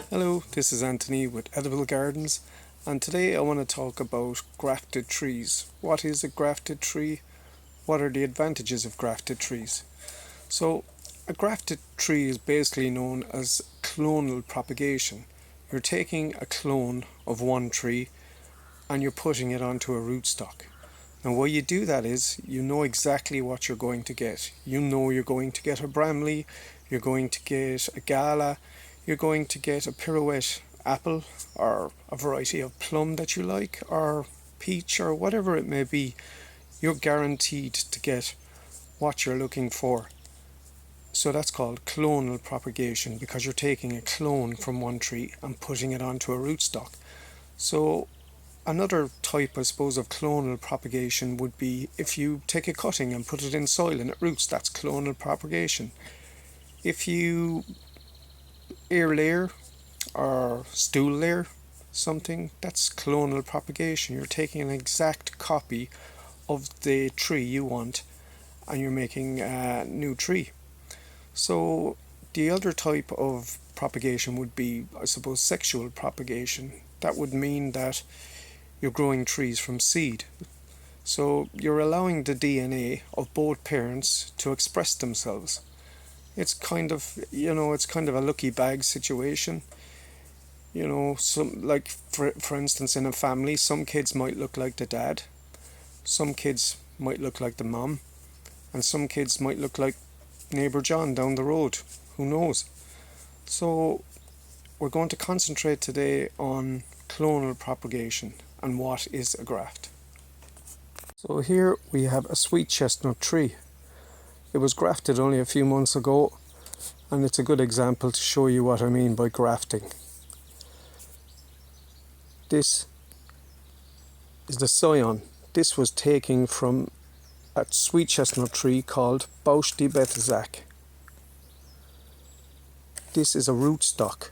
Hello, this is Anthony with Edible Gardens, and today I want to talk about grafted trees. What is a grafted tree? What are the advantages of grafted trees? So, a grafted tree is basically known as clonal propagation. You're taking a clone of one tree and you're putting it onto a rootstock. Now, why you do that is you know exactly what you're going to get. You know you're going to get a Bramley, you're going to get a Gala, you're going to get a pirouette apple, or a variety of plum that you like, or peach, or whatever it may be. You're guaranteed to get what you're looking for. So that's called clonal propagation because you're taking a clone from one tree and putting it onto a rootstock. So another type, I suppose, of clonal propagation would be if you take a cutting and put it in soil and it roots, that's clonal propagation. If you air layer or stool layer something, that's clonal propagation. You're taking an exact copy of the tree you want and you're making a new tree. So the other type of propagation would be, I suppose, sexual propagation. That would mean that you're growing trees from seed. So you're allowing the DNA of both parents to express themselves. It's kind of, it's kind of a lucky bag situation. Some, like, for instance, in a family, some kids might look like the dad, some kids might look like the mom, and some kids might look like neighbour John down the road. Who knows? So we're going to concentrate today on clonal propagation and what is a graft. So here we have a sweet chestnut tree. It was grafted only a few months ago, and it's a good example to show you what I mean by grafting. This is the scion. This was taken from a sweet chestnut tree called Bausch de Betzac. This is a rootstock.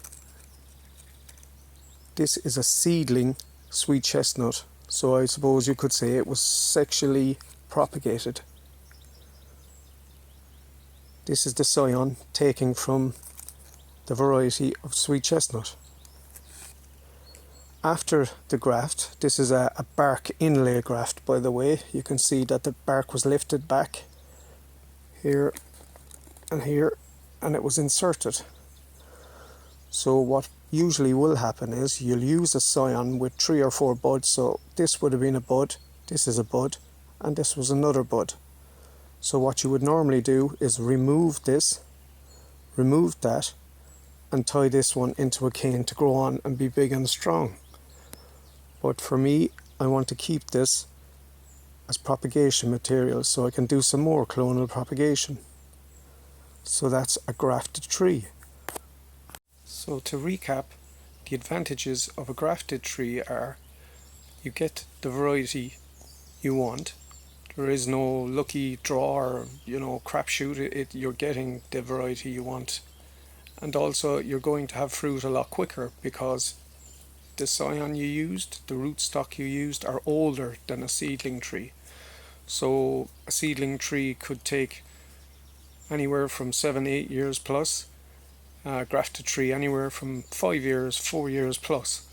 This is a seedling sweet chestnut, so I suppose you could say it was sexually propagated. This is the scion taken from the variety of sweet chestnut. After the graft, this is a bark inlay graft, by the way. You can see that the bark was lifted back here, and it was inserted. So what usually will happen is you'll use a scion with 3 or 4 buds. So this would have been a bud, this is a bud, and this was another bud. So what you would normally do is remove this, remove that, and tie this one into a cane to grow on and be big and strong. But for me, I want to keep this as propagation material so I can do some more clonal propagation. So that's a grafted tree. So to recap, the advantages of a grafted tree are you get the variety you want. There is no lucky draw or crapshoot. You're getting the variety you want, and also you're going to have fruit a lot quicker because the scion you used, the rootstock you used, are older than a seedling tree. So a seedling tree could take anywhere from 7-8 years plus. A grafted tree anywhere from 5 years, 4 years plus.